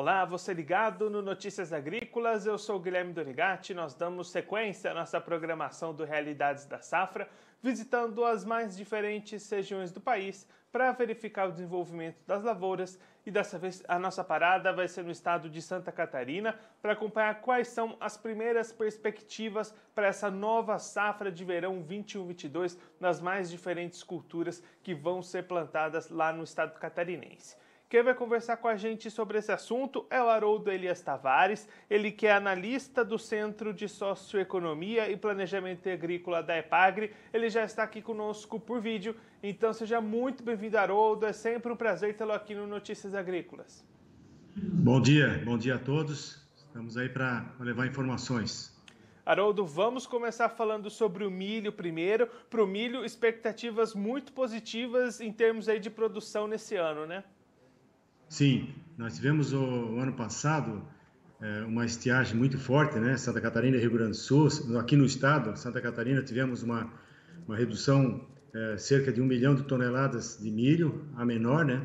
Olá, você ligado no Notícias Agrícolas, eu sou o Guilherme Dorigatti. Nós damos sequência à nossa programação do Realidades da Safra, visitando as mais diferentes regiões do país para verificar o desenvolvimento das lavouras, e dessa vez a nossa parada vai ser no estado de Santa Catarina para acompanhar quais são as primeiras perspectivas para essa nova safra de verão 21-22 nas mais diferentes culturas que vão ser plantadas lá no estado catarinense. Quem vai conversar com a gente sobre esse assunto é o Haroldo Elias Tavares, ele que é analista do Centro de Socioeconomia e Planejamento Agrícola da EPAGRE. Ele já está aqui conosco por vídeo, então seja muito bem-vindo, Haroldo. É sempre um prazer tê-lo aqui no Notícias Agrícolas. Bom dia a todos. Estamos aí para levar informações. Haroldo, vamos começar falando sobre o milho primeiro. Para o milho, expectativas muito positivas em termos aí de produção nesse ano, né? Sim, nós tivemos o ano passado uma estiagem muito forte, né? Santa Catarina e Rio Grande do Sul. Aqui no estado, Santa Catarina, tivemos uma redução cerca de 1 milhão de toneladas de milho, a menor, né?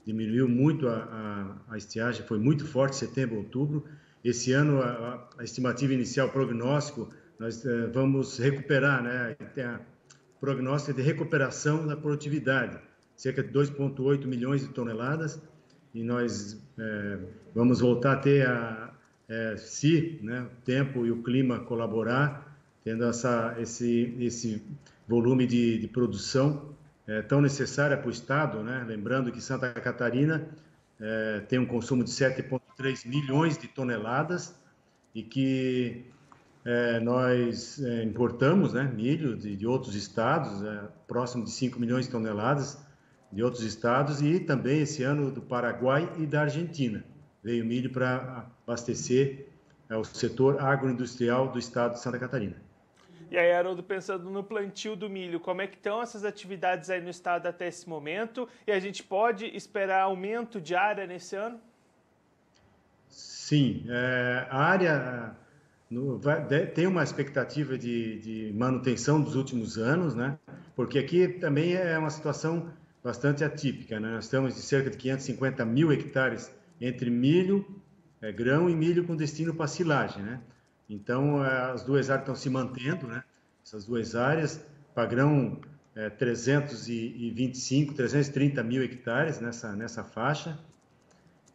Diminuiu muito a estiagem, foi muito forte, setembro, outubro. Esse ano, a estimativa inicial, o prognóstico, nós vamos recuperar, né? Tem a prognóstico de recuperação da produtividade, cerca de 2,8 milhões de toneladas. E nós vamos voltar a ter, se né, o tempo e o clima colaborar, tendo esse volume de produção tão necessária para o Estado, né? Lembrando que Santa Catarina tem um consumo de 7,3 milhões de toneladas e que nós importamos, né, milho de outros estados, próximo de 5 milhões de toneladas, de outros estados, e também esse ano do Paraguai e da Argentina. Veio milho para abastecer o setor agroindustrial do estado de Santa Catarina. E aí, Haroldo, pensando no plantio do milho, como é que estão essas atividades aí no estado até esse momento? E a gente pode esperar aumento de área nesse ano? Sim, a área tem uma expectativa de manutenção dos últimos anos, né? Porque aqui também é uma situação bastante atípica, né? Nós estamos de cerca de 550 mil hectares entre milho, grão e milho com destino para silagem, né? Então, as duas áreas estão se mantendo, né? Essas duas áreas, para grão, 330 mil hectares nessa faixa.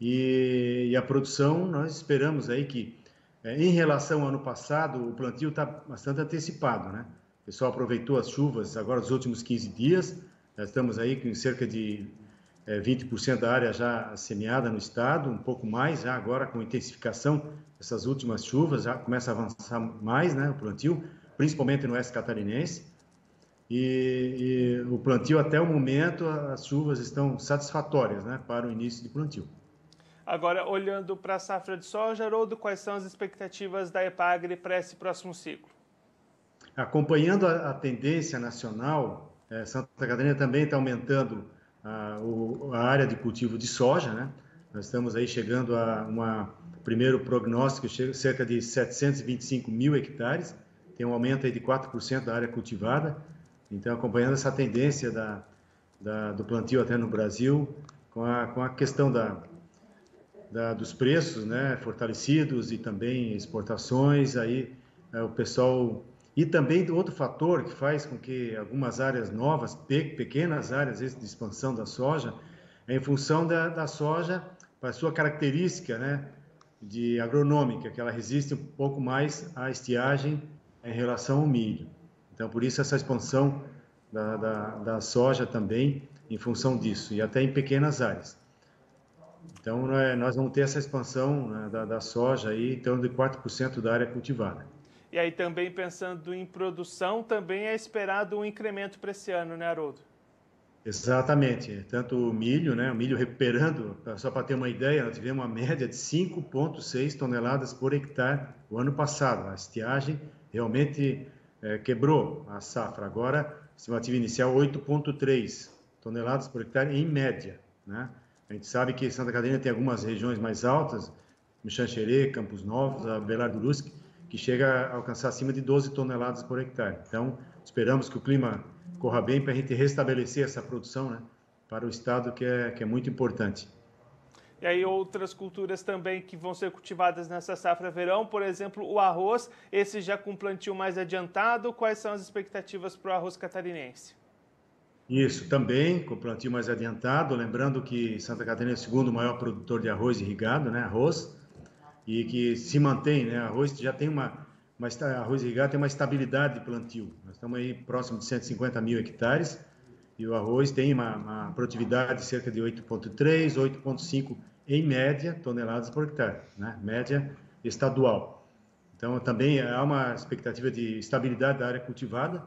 E a produção, nós esperamos aí que, em relação ao ano passado, o plantio está bastante antecipado, né? O pessoal aproveitou as chuvas agora dos últimos 15 dias. Nós estamos aí com cerca de 20% da área já semeada no estado, um pouco mais já agora com intensificação dessas últimas chuvas, já começa a avançar mais, né, o plantio, principalmente no oeste catarinense. E o plantio até o momento, as chuvas estão satisfatórias, né, para o início de plantio. Agora, olhando para a safra de soja, Haroldo, quais são as expectativas da EPAGRE para esse próximo ciclo? Acompanhando a tendência nacional, Santa Catarina também está aumentando a área de cultivo de soja, né? Nós estamos aí chegando a primeiro prognóstico, cerca de 725 mil hectares, tem um aumento aí de 4% da área cultivada. Então, acompanhando essa tendência do plantio até no Brasil, com a questão dos preços, né, fortalecidos, e também exportações, aí o pessoal... E também outro fator que faz com que algumas áreas novas, pequenas áreas de expansão da soja, é em função da soja, para sua característica, né, agronômica, que ela resiste um pouco mais à estiagem em relação ao milho. Então, por isso essa expansão da soja também, em função disso, e até em pequenas áreas. Então, nós vamos ter essa expansão, né, da soja aí, em torno de 4% da área cultivada. E aí também pensando em produção, também é esperado um incremento para esse ano, né, Haroldo? Exatamente, tanto o milho, né, o milho recuperando, só para ter uma ideia, nós tivemos uma média de 5,6 toneladas por hectare o ano passado. A estiagem realmente quebrou a safra. Agora, a estimativa inicial 8,3 toneladas por hectare em média, né? A gente sabe que Santa Catarina tem algumas regiões mais altas, Xanxerê, Campos Novos, Abelardo Brusque, que chega a alcançar acima de 12 toneladas por hectare. Então, esperamos que o clima corra bem para a gente restabelecer essa produção, né, para o estado, que é muito importante. E aí outras culturas também que vão ser cultivadas nessa safra verão, por exemplo, o arroz, esse já com plantio mais adiantado, quais são as expectativas para o arroz catarinense? Isso, também com plantio mais adiantado, lembrando que Santa Catarina é o segundo maior produtor de arroz irrigado, né, arroz, e que se mantém, né, arroz já tem arroz irrigado tem uma estabilidade de plantio. Nós estamos aí próximo de 150 mil hectares e o arroz tem uma produtividade de cerca de 8,3, 8,5 em média toneladas por hectare, né, média estadual. Então também há uma expectativa de estabilidade da área cultivada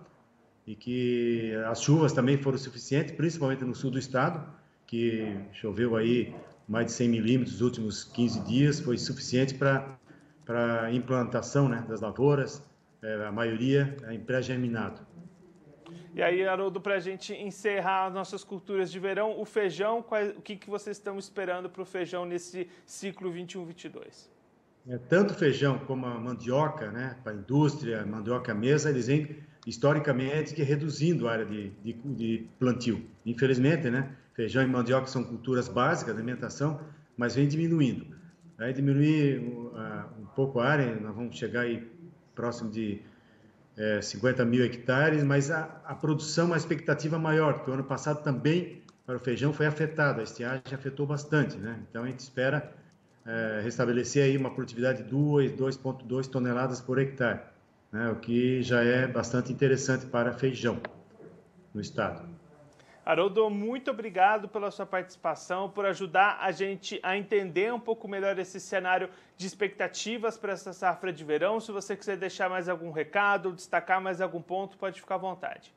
e que as chuvas também foram suficientes, principalmente no sul do estado, que choveu aí mais de 100 milímetros nos últimos 15 dias, foi suficiente para a implantação, né, das lavouras, a maioria em pré-germinado. E aí, Haroldo, para a gente encerrar as nossas culturas de verão, o feijão, o que vocês estão esperando para o feijão nesse ciclo 21-22? Tanto feijão como a mandioca, né, para a indústria, mandioca mesa, eles vêm historicamente que reduzindo a área de plantio. Infelizmente, né, feijão e mandioca são culturas básicas de alimentação, mas vem diminuindo. Aí diminuir um pouco a área, nós vamos chegar aí próximo de 50 mil hectares, mas a produção, a expectativa maior, porque o ano passado também para o feijão foi afetado, a estiagem afetou bastante, né? Então a gente espera restabelecer aí uma produtividade de 2,2 toneladas por hectare, né? O que já é bastante interessante para feijão no estado. Haroldo, muito obrigado pela sua participação, por ajudar a gente a entender um pouco melhor esse cenário de expectativas para essa safra de verão. Se você quiser deixar mais algum recado, destacar mais algum ponto, pode ficar à vontade.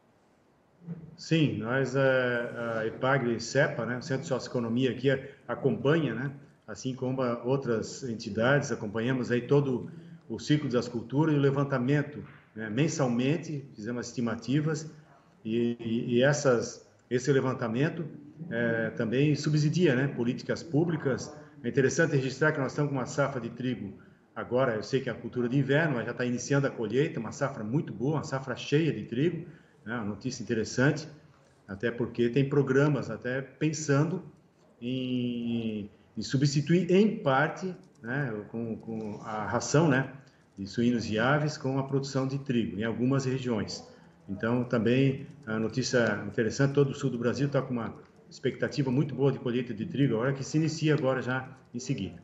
Sim, nós, a EPAGRE-CEPA, né, o Centro de Socioeconomia aqui, acompanha, né, assim como outras entidades, acompanhamos aí todo o ciclo das culturas e o levantamento, né, mensalmente, fizemos estimativas e esse levantamento também subsidia, né, políticas públicas. É interessante registrar que nós estamos com uma safra de trigo agora, eu sei que é a cultura de inverno, mas já está iniciando a colheita, uma safra muito boa, uma safra cheia de trigo, né, uma notícia interessante, até porque tem programas até pensando em substituir em parte, né, com a ração, né, de suínos e aves com a produção de trigo em algumas regiões. Então, também a notícia interessante, todo o sul do Brasil está com uma expectativa muito boa de colheita de trigo, agora que se inicia agora já em seguida.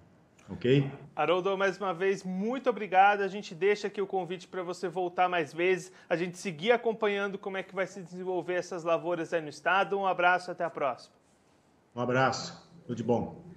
Ok? Haroldo, mais uma vez, muito obrigado. A gente deixa aqui o convite para você voltar mais vezes, a gente seguir acompanhando como é que vai se desenvolver essas lavouras aí no estado. Um abraço, até a próxima. Um abraço, tudo de bom.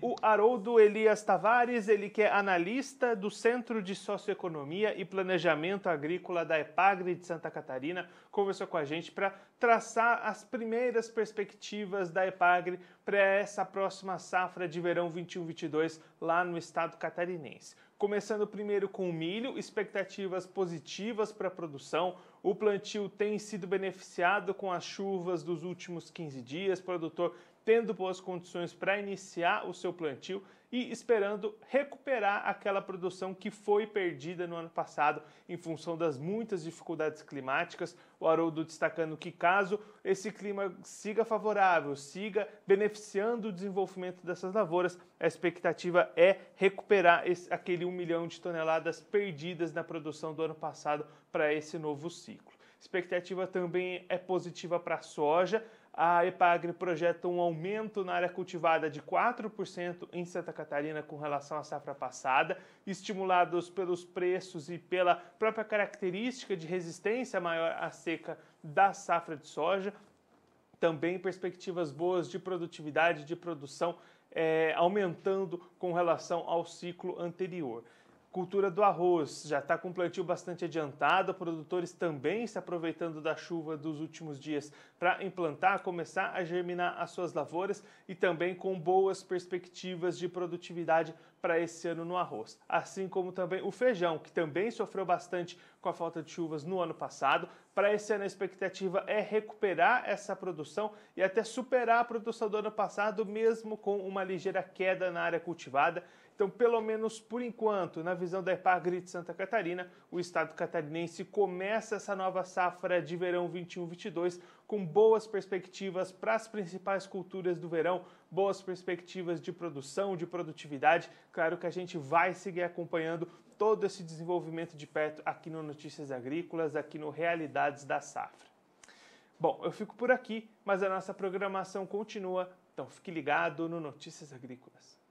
O Haroldo Elias Tavares, ele que é analista do Centro de Socioeconomia e Planejamento Agrícola da EPAGRE de Santa Catarina, conversou com a gente para traçar as primeiras perspectivas da EPAGRE para essa próxima safra de verão 21-22 lá no estado catarinense. Começando primeiro com o milho, expectativas positivas para a produção. O plantio tem sido beneficiado com as chuvas dos últimos 15 dias, produtor tendo boas condições para iniciar o seu plantio e esperando recuperar aquela produção que foi perdida no ano passado em função das muitas dificuldades climáticas. O Haroldo destacando que caso esse clima siga favorável, siga beneficiando o desenvolvimento dessas lavouras, a expectativa é recuperar aquele 1 milhão de toneladas perdidas na produção do ano passado para esse novo ciclo. A expectativa também é positiva para a soja. A EPAGRE projeta um aumento na área cultivada de 4% em Santa Catarina com relação à safra passada, estimulados pelos preços e pela própria característica de resistência maior à seca da safra de soja. Também perspectivas boas de produtividade, de produção, aumentando com relação ao ciclo anterior. Cultura do arroz já está com plantio bastante adiantado, produtores também se aproveitando da chuva dos últimos dias para implantar, começar a germinar as suas lavouras e também com boas perspectivas de produtividade para esse ano no arroz. Assim como também o feijão, que também sofreu bastante com a falta de chuvas no ano passado. Para esse ano a expectativa é recuperar essa produção e até superar a produção do ano passado, mesmo com uma ligeira queda na área cultivada. Então, pelo menos por enquanto, na visão da Epagri de Santa Catarina, o estado catarinense começa essa nova safra de verão 21-22 com boas perspectivas para as principais culturas do verão, boas perspectivas de produção, de produtividade. Claro que a gente vai seguir acompanhando todo esse desenvolvimento de perto aqui no Notícias Agrícolas, aqui no Realidades da Safra. Bom, eu fico por aqui, mas a nossa programação continua, então fique ligado no Notícias Agrícolas.